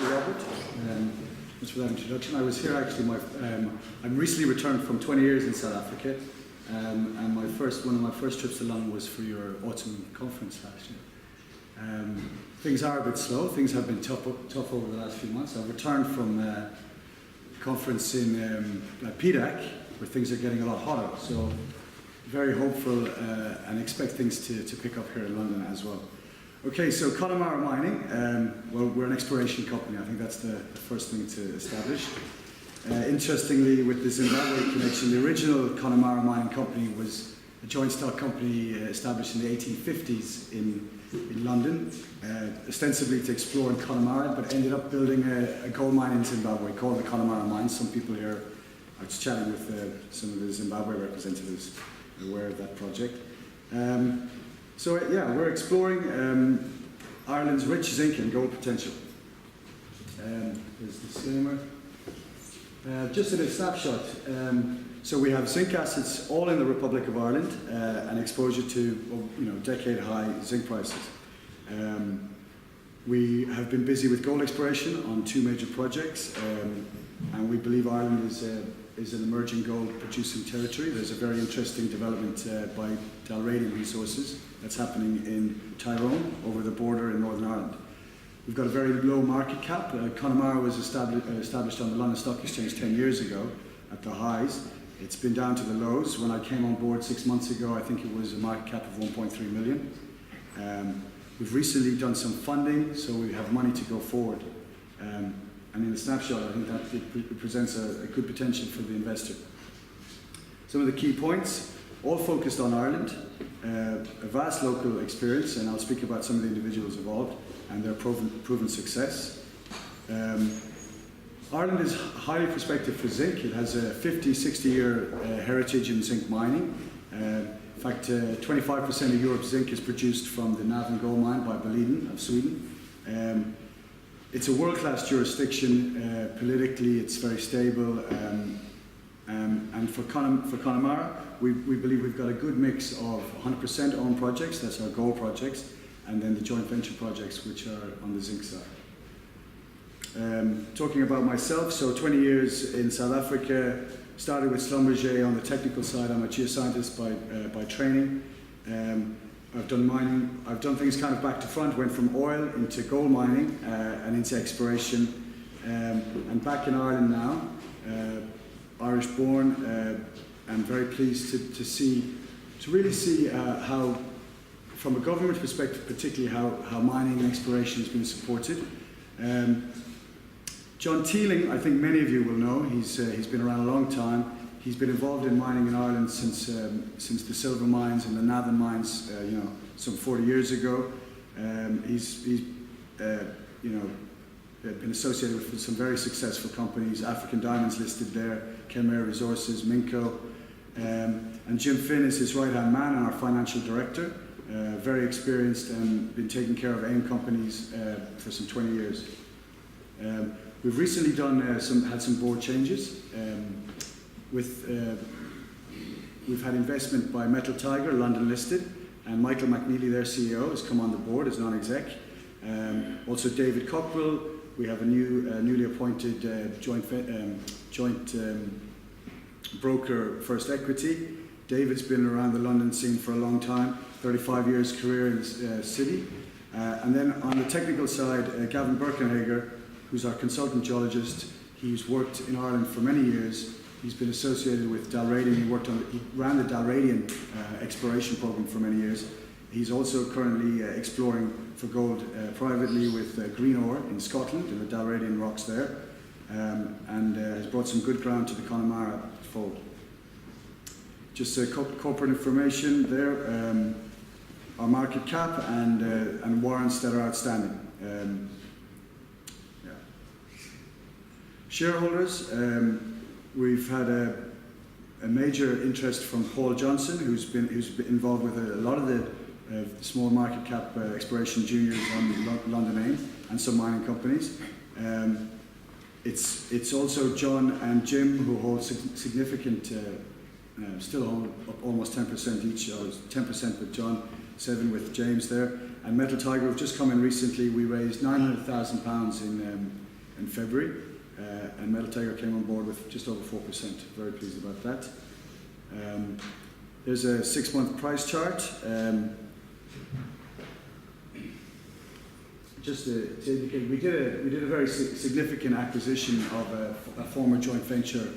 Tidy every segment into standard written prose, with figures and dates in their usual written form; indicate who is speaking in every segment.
Speaker 1: you, Robert. Thanks for that introduction. I was here actually. I'm recently returned from 20 years in South Africa, and one of my first trips to London was for your autumn conference last year. Things are a bit slow. Things have been tough over the last few months. I've returned from a conference in PDAC, where things are getting a lot hotter. So very hopeful and expect things to pick up here in London as well. Okay, so Connemara Mining, well, we're an exploration company. I think that's the first thing to establish. Interestingly, with the Zimbabwe connection, the original Connemara Mining Company was a joint stock company established in the 1850s in London, ostensibly to explore in Connemara, but ended up building a gold mine in Zimbabwe called the Connemara Mine. Some people here, I was chatting with some of the Zimbabwe representatives aware of that project. So yeah, we're exploring Ireland's rich zinc and gold potential. Here's the disclaimer. Just a snapshot. So we have zinc assets all in the Republic of Ireland and exposure to decade-high zinc prices. We have been busy with gold exploration on two major projects, and we believe Ireland is an emerging gold-producing territory. There's a very interesting development by Dalradian Resources that's happening in Tyrone, over the border in Northern Ireland. We've got a very low market cap. Connemara was established on the London Stock Exchange 10 years ago at the highs. It's been down to the lows. When I came on board 6 months ago, I think it was a market cap of 1.3 million. We've recently done some funding, so we have money to go forward. And in a snapshot, I think that it presents a good potential for the investor. Some of the key points, all focused on Ireland, a vast local experience, and I'll speak about some of the individuals involved and their proven success. Ireland is highly prospective for zinc. It has a 50-60-year heritage in zinc mining. In fact, 25% of Europe's zinc is produced from the Navan gold mine by Boliden of Sweden. It's a world-class jurisdiction. Politically, it's very stable. And for Connemara, we believe we've got a good mix of 100% owned projects, that's our gold projects, and then the joint venture projects, which are on the zinc side. Talking about myself, so 20 years in South Africa, started with Schlumberger on the technical side. I'm a geoscientist by training. I've done mining, I've done things kind of back to front, went from oil into gold mining and into exploration. And back in Ireland now, Irish born, I'm very pleased to really see how, from a government perspective particularly, how mining and exploration has been supported. John Teeling, I think many of you will know, he's been around a long time. He's been involved in mining in Ireland since the silver mines and the Navan mines, some 40 years ago. He's been associated with some very successful companies. African Diamonds listed there, Connemara Resources, Minco, and Jim Finn is his right-hand man and our financial director. Very experienced and been taking care of AIM companies for some 20 years. We've recently had some board changes. We've had investment by Metal Tiger, London listed, and Michael McNeely, their CEO, has come on the board as non-exec. Also David Cockrell, we have a newly appointed joint broker, First Equity. David's been around the London scene for a long time, 35 years career in the city. And then on the technical side, Gavin Birkenhager, who's our consultant geologist. He's worked in Ireland for many years. He's been associated with Dalradian. He ran the Dalradian exploration program for many years. He's also currently exploring for gold privately with Green Ore in Scotland, in the Dalradian rocks there, and has brought some good ground to the Connemara fold. Just corporate information there, our market cap and warrants that are outstanding. Shareholders, we've had a major interest from Paul Johnson, who's been involved with a lot of the small market cap exploration juniors on London AIM and some mining companies. It's also John and Jim who hold significant, still hold up almost 10% each, or 10% with John, 7 with James there. And Metal Tiger have just come in recently. We raised £900,000 in February, and Metal Tiger came on board with just over 4%. Very pleased about that. There's a 6-month price chart. Just to indicate, we did a very significant acquisition of a former joint venture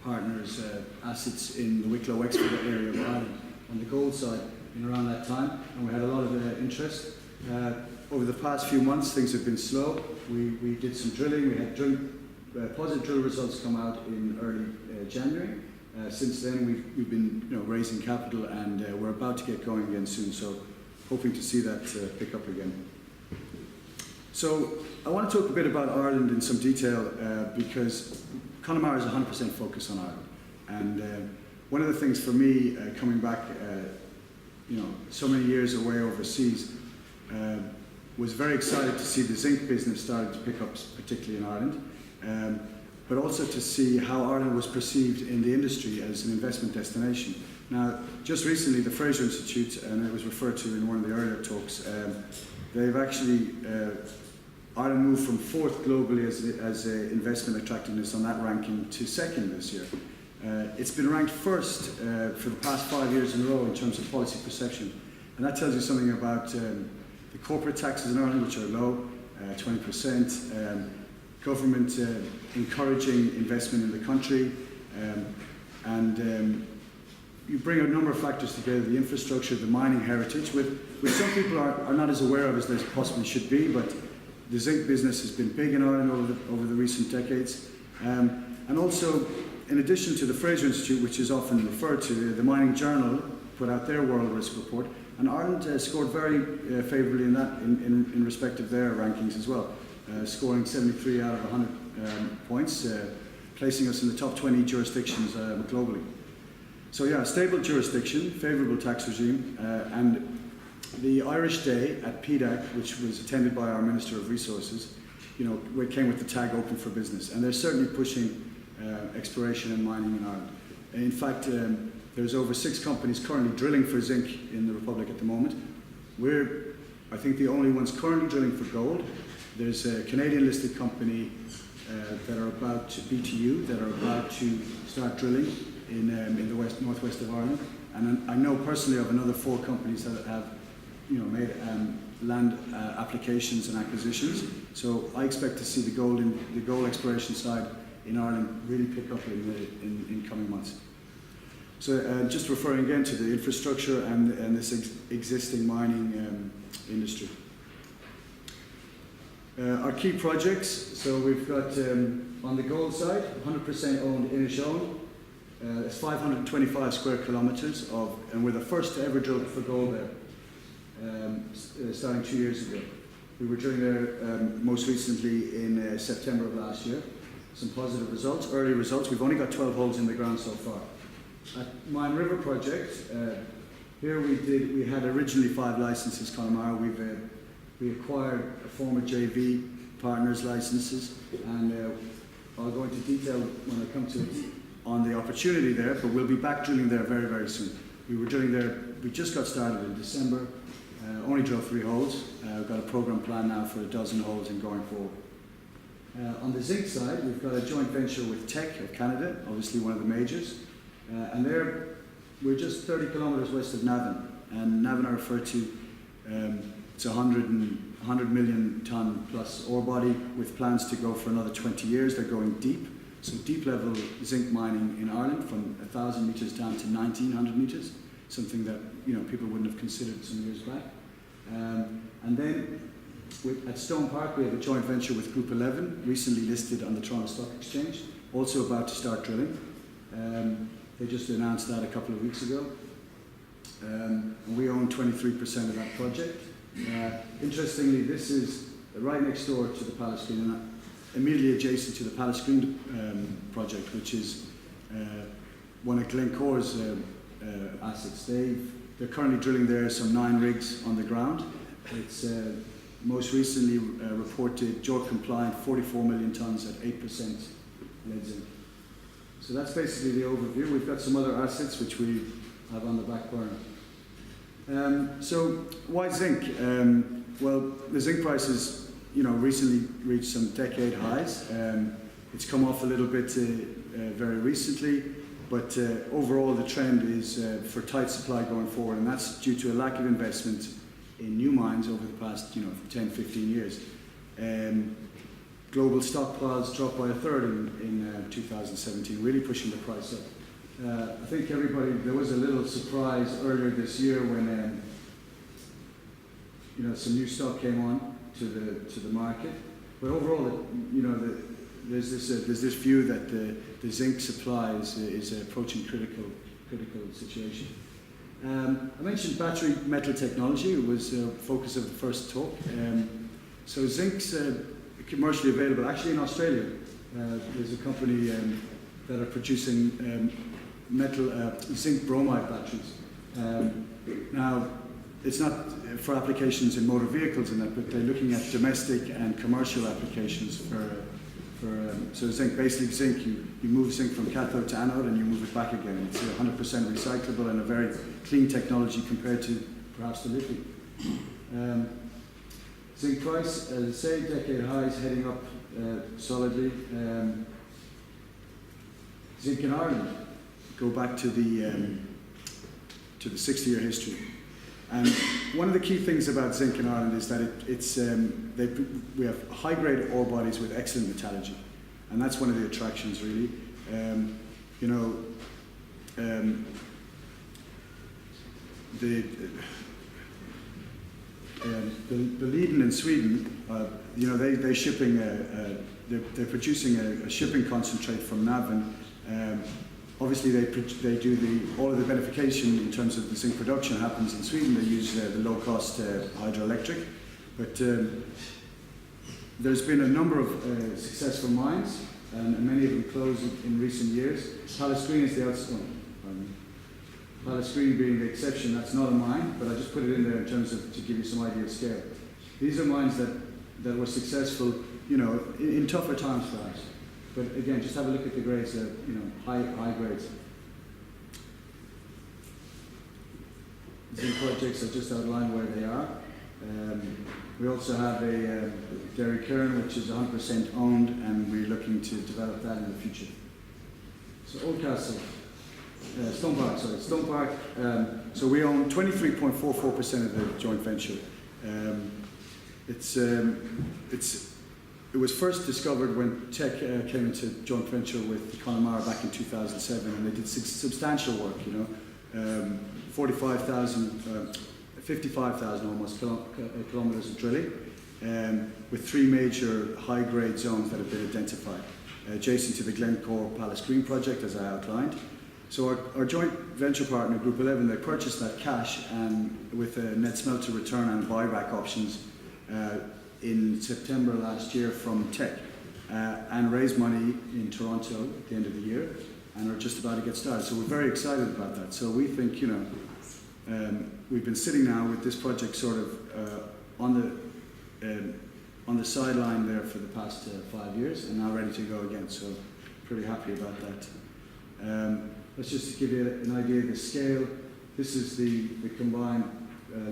Speaker 1: partner's assets in the Wicklow Wexford area of Ireland on the gold side in around that time, and we had a lot of interest. Over the past few months, things have been slow. We did some drilling. We had positive drill results come out in early January. Since then, we've been raising capital, and we're about to get going again soon. So, hoping to see that pick up again. So, I want to talk a bit about Ireland in some detail because Connemara is 100% focused on Ireland. And one of the things for me, coming back, so many years away overseas, was very excited to see the zinc business starting to pick up, particularly in Ireland, but also to see how Ireland was perceived in the industry as an investment destination. Now, just recently, the Fraser Institute, and it was referred to in one of the earlier talks, they've actually, Ireland moved from 4th globally as a investment attractiveness on that ranking to 2nd this year. It's been ranked 1st for the past 5 years in a row in terms of policy perception. And that tells you something about the corporate taxes in Ireland, which are low, 20%, government encouraging investment in the country, and you bring a number of factors together: the infrastructure, the mining heritage, which some people are not as aware of as they possibly should be, but the zinc business has been big in Ireland over the recent decades. And also, in addition to the Fraser Institute, which is often referred to, the Mining Journal put out their World Risk Report, and Ireland scored very favourably in that, in respect of their rankings as well, scoring 73 out of 100 points, placing us in the top 20 jurisdictions globally. So yeah, stable jurisdiction, favourable tax regime, and the Irish Day at PDAC, which was attended by our Minister of Resources, came with the tag "Open for Business," and they're certainly pushing exploration and mining in Ireland. In fact, there's over 6 companies currently drilling for zinc in the Republic at the moment. We're, I think, the only ones currently drilling for gold. There's a Canadian-listed company that are about to, BTU, that are about to start drilling in the northwest of Ireland. And I know personally of another 4 companies that have, made land applications and acquisitions. So I expect to see the gold exploration side in Ireland really pick up in coming months. So just referring again to the infrastructure and this existing mining industry. Our key projects, so we've got on the gold side, 100% owned Inishowen. It's 525 square kilometres and we're the first to ever drill for gold there, starting 2 years ago. We were drilling there most recently in September of last year. Some positive results, early results. We've only got 12 holes in the ground so far. At Mine River project, here we had originally 5 licenses, Connemara. We acquired a former JV partner's licenses, and I'll go into detail when I come to it on the opportunity there, but we'll be back drilling there very, very soon. We were drilling there, we just got started in December, only drilled 3 holes. We've got a program plan now for 12 holes and going forward. On the zinc side, we've got a joint venture with Teck of Canada, obviously one of the majors, and we're just 30 kilometres west of Navan, and Navan are referred to, it's a 100 million tonne plus ore body with plans to go for another 20 years. They're going deep, so deep level zinc mining in Ireland from 1,000 metres down to 1,900 metres, something that people wouldn't have considered some years back. And then at Stone Park, we have a joint venture with Group 11, recently listed on the Toronto Stock Exchange, also about to start drilling. They just announced that a couple of weeks ago. And we own 23% of that project. Interestingly, this is right next door to the Palestine, and immediately adjacent to the Palestine project, which is one of Glencore's assets. They're currently drilling there some 9 rigs on the ground. It's most recently reported JORC compliant 44 million tonnes at 8% lead zinc. So that's basically the overview. We've got some other assets which we have on the back burner. So why zinc? Well, the zinc price is recently reached some decade highs. It's come off a little bit very recently, but overall the trend is for tight supply going forward, and that's due to a lack of investment in new mines over the past 10, 15 years. Global stockpiles dropped by a third in 2017, really pushing the price up. I think there was a little surprise earlier this year when some new stock came on to the market, but overall, there's this view that the zinc supply is approaching critical situation. I mentioned battery metal technology. It was the focus of the first talk. So zinc's commercially available actually in Australia. There's a company that are producing zinc bromide batteries. Now, it's not for applications in motor vehicles and that, but they're looking at domestic and commercial applications so zinc, basically zinc, you move zinc from cathode to anode and you move it back again. It's 100% recyclable and a very clean technology compared to perhaps the lithium. Zinc price, as I say, decade highs, heading up solidly. Zinc in Ireland, go back to the 60-year history. And one of the key things about zinc in Ireland is that we have high-grade ore bodies with excellent metallurgy, and that's one of the attractions, really. The Leiden in Sweden, they're producing a shipping concentrate from Navan. Obviously, they do all of the beneficiation in terms of the zinc production happens in Sweden. They use the low-cost hydroelectric, but there's been a number of successful mines, and many of them closed in recent years. Palesgreen is the outstanding. Palesgreen being the exception. That's not a mine, but I just put it in there in terms of to give you some idea of scale. These are mines that were successful, in tougher times for us. But again, just have a look at the grades, high grades. Zinc projects, I just outlined where they are. We also have a Derry Cairn, which is 100% owned, and we're looking to develop that in the future. So Oldcastle, Stone Park. So we own 23.44% of the joint venture. It was first discovered when Teck came into joint venture with Connemara back in 2007, and they did substantial work, 55,000 almost kilometers of drilling, with 3 major high-grade zones that have been identified, adjacent to the Glencore Palesgreen project, as I outlined. So our joint venture partner, Group 11, they purchased that cash and with a net smelter return and buyback options in September last year from Teck, and raised money in Toronto at the end of the year, and are just about to get started. So we're very excited about that. So we think, we've been sitting now with this project sort of on the sideline there for the past 5 years, and now ready to go again. So pretty happy about that. Let's just give you an idea of the scale. This is the combined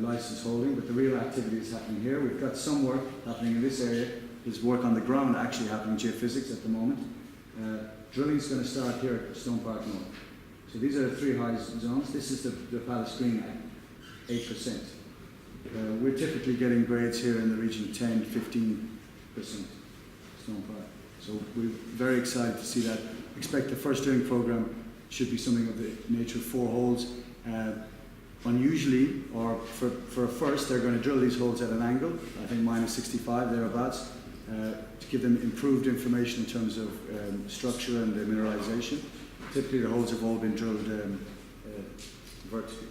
Speaker 1: license holding, but the real activity is happening here. We've got some work happening in this area. There's work on the ground actually happening, geophysics at the moment. Drilling is going to start here at Stone Park North. So these are the 3 high zones. This is the Palesgreen at 8%. We're typically getting grades here in the region of 10, 15% Stone Park. So we're very excited to see that. Expect the first drilling program should be something of the nature of 4 holes. Unusually, or for a first, they're going to drill these holes at an angle, I think -65 thereabouts, to give them improved information in terms of structure and the mineralization. Typically, the holes have all been drilled vertically.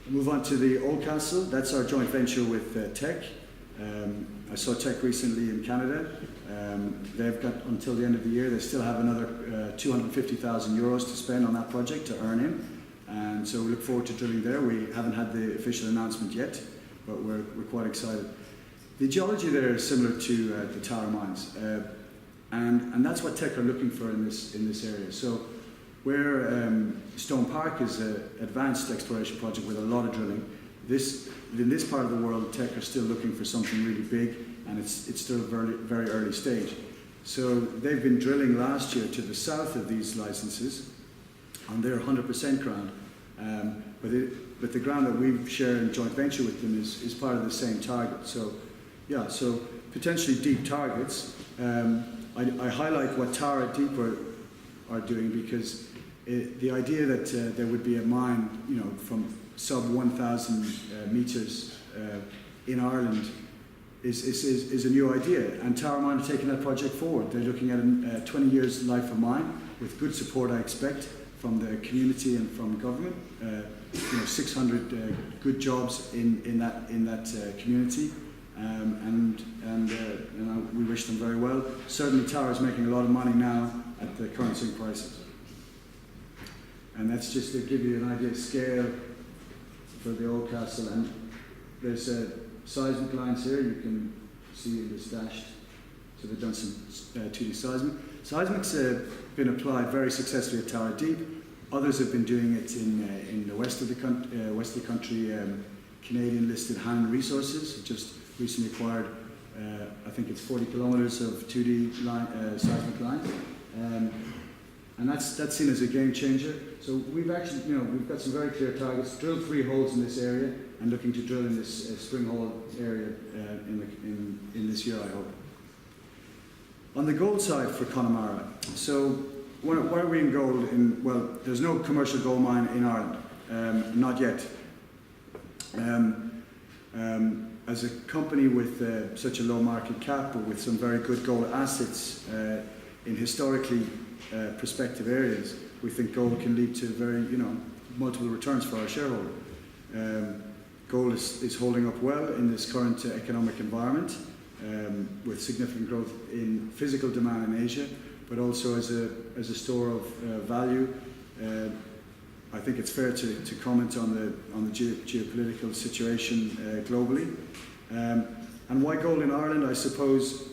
Speaker 1: We'll move on to the Oldcastle. That's our joint venture with Teck. I saw Teck recently in Canada. They've got until the end of the year. They still have another 250,000 euros to spend on that project to earn in. And so we look forward to drilling there. We haven't had the official announcement yet, but we're quite excited. The geology there is similar to the Tara mines, and that's what Teck are looking for in this area. So where Stone Park is an advanced exploration project with a lot of drilling, in this part of the world, Teck are still looking for something really big and it's still very, very early stage. So they've been drilling last year to the south of these licenses on their 100% ground, but the ground that we share in joint venture with them is part of the same target. So yeah, so potentially deep targets. I highlight what Tara Deep are doing, because the idea that there would be a mine, from sub 1,000 meters in Ireland is a new idea, and Tara Mine are taking that project forward. They're looking at 20 years life of mine with good support, I expect, from the community and from government. 600 good jobs in that community, and we wish them very well. Certainly, Tara is making a lot of money now at the current zinc prices, and that's just to give you an idea of scale for the old castle. And there's seismic lines here you can see in this dashed. So they've done some 2D seismic. Seismic's been applied very successfully at Tara Deep. Others have been doing it in the west of the country. Canadian listed Han Resources have just recently acquired, I think it's 40 kilometres of 2D seismic line, and that's seen as a game changer. So we've actually, we've got some very clear targets. Drilled 3 holes in this area, and looking to drill in this spring hole area in this year, I hope. On the gold side for Connemara, so why are we in gold? Well, there's no commercial gold mine in Ireland, not yet. As a company with such a low market cap, but with some very good gold assets in historically prospective areas, we think gold can lead to very, multiple returns for our shareholder. Gold is holding up well in this current economic environment, with significant growth in physical demand in Asia, but also as a store of value. I think it's fair to comment on the geopolitical situation globally. And why gold in Ireland? I suppose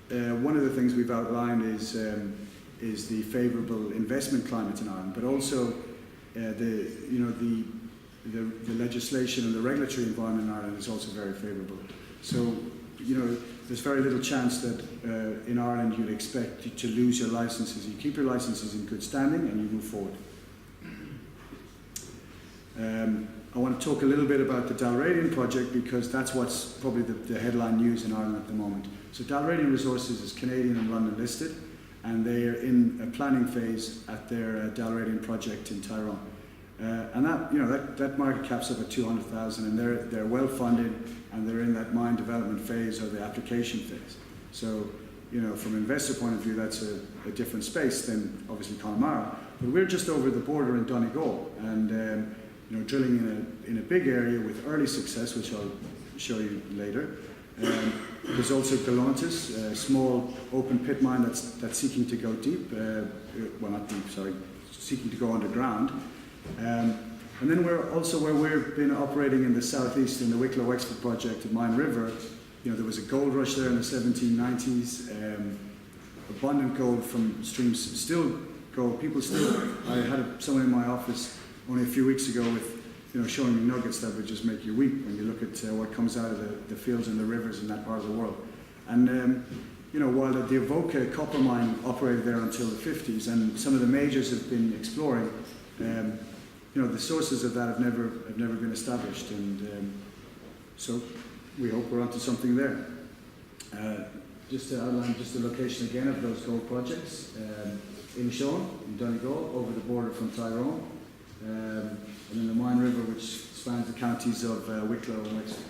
Speaker 1: one of the things we've outlined is the favourable investment climate in Ireland, but also the legislation and the regulatory environment in Ireland is also very favourable. So, there's very little chance that in Ireland you'd expect to lose your licenses. You keep your licenses in good standing and you move forward. I want to talk a little bit about the Dalradian project, because that's what's probably the headline news in Ireland at the moment. So Dalradian Resources is Canadian and London listed, and they are in a planning phase at their Dalradian project in Tyrone. And that market cap's up at 200,000, and they're well funded, and they're in that mine development phase or the application phase. So, from an investor point of view, that's a different space than obviously Connemara. But we're just over the border in Donegal, and drilling in a big area with early success, which I'll show you later. There's also Galantis, a small open pit mine that's seeking to go deep. Well, not deep, sorry, seeking to go underground. And then we're also, where we've been operating in the southeast in the Wicklow Wexford project at Mine River, there was a gold rush there in the 1790s, abundant gold from streams, still gold. People still, I had someone in my office only a few weeks ago with, showing me nuggets that would just make you weep when you look at what comes out of the fields and the rivers in that part of the world. And while the Avoca copper mine operated there until the 50s, and some of the majors have been exploring, the sources of that have never been established, and so we hope we're onto something there. Just to outline just the location again of those gold projects, in Sean, in Donegal, over the border from Tyrone, and then the Mine River, which spans the counties of Wicklow and Wexford.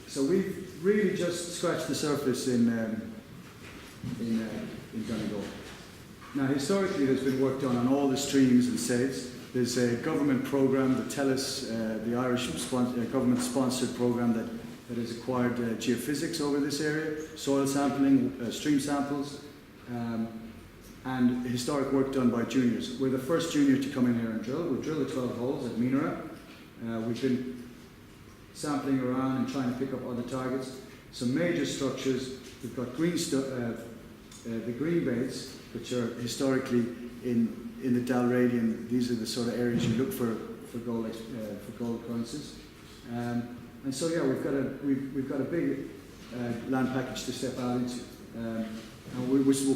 Speaker 1: So we've really just scratched the surface in Donegal. Now, historically, there's been work done on all the streams and SAVES. There's a government program, the TELUS, the Irish government-sponsored program that has acquired geophysics over this area, soil sampling, stream samples, and historic work done by juniors. We're the first junior to come in here and drill. We've drilled the 12 holes at Connemara. We've been sampling around and trying to pick up other targets. Some major structures. We've got the green beds, which are historically in the Dalradian. These are the sort of areas you look for gold occurrences. And so yeah, we've got a big land package to step out into. And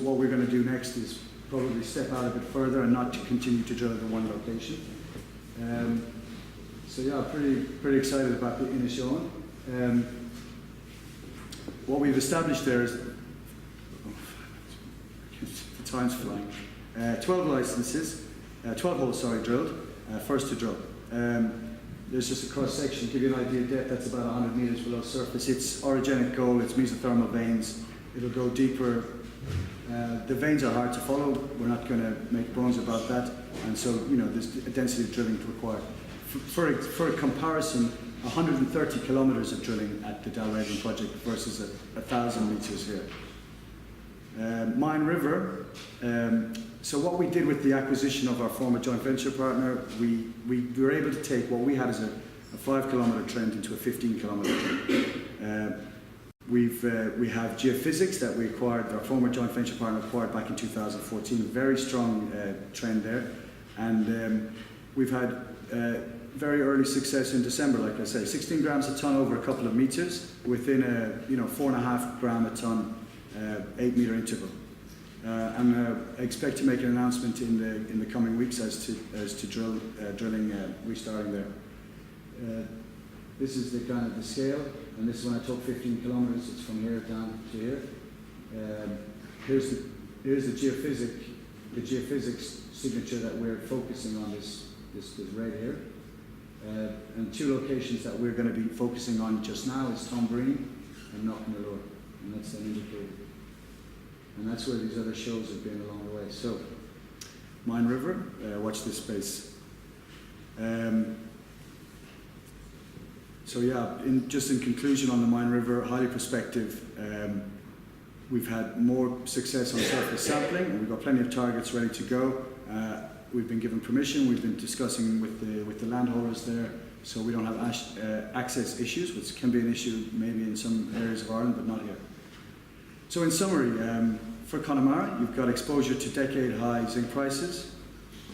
Speaker 1: what we're going to do next is probably step out a bit further and not to continue to drill at the one location. So yeah, pretty excited about the Inishowen. What we've established there is, the time's flying, 12 licenses, 12 holes drilled, first to drill. There's just a cross section, to give you an idea of depth, that's about 100 meters below surface. It's orogenic gold, it's mesothermal veins, it'll go deeper. The veins are hard to follow, we're not going to make bones about that, and so, you know, there's a density of drilling required. For a comparison, 130 kilometers of drilling at the Dalraven project versus 1,000 meters here. Mine River, so what we did with the acquisition of our former joint venture partner, we were able to take what we had as a 5-kilometer trend into a 15-kilometer trend. We have geophysics that we acquired, our former joint venture partner acquired back in 2014, very strong trend there, and we've had very early success in December, like I say, 16 grams a ton over a couple of meters within a 4.5 gram a ton 8-meter interval. And I expect to make an announcement in the coming weeks as to drilling restarting there. This is the kind of the scale, and this is when I talk 15 kilometers. It's from here down to here. Here's the geophysics signature that we're focusing on. This right here, and two locations that we're going to be focusing on just now is Tom Breen and Knocknallure, and that's an indicator. And that's where these other shows have been along the way. So, Mine River, watch this space. So yeah, just in conclusion on the Mine River, highly prospective. We've had more success on surface sampling, and we've got plenty of targets ready to go. We've been given permission. We've been discussing with the landholders there, so we don't have access issues, which can be an issue maybe in some areas of Ireland, but not here. So in summary, for Connemara, you've got exposure to decade-high zinc prices.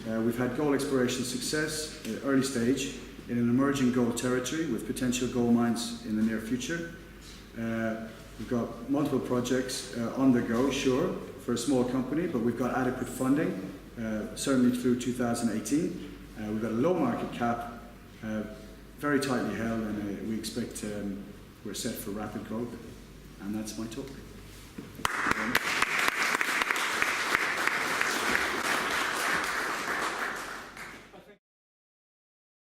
Speaker 1: We've had gold exploration success, early stage, in an emerging gold territory with potential gold mines in the near future. We've got multiple projects on the go, sure, for a small company, but we've got adequate funding, certainly through 2018. We've got a low market cap, very tightly held, and we expect we're set for rapid growth. And that's my talk.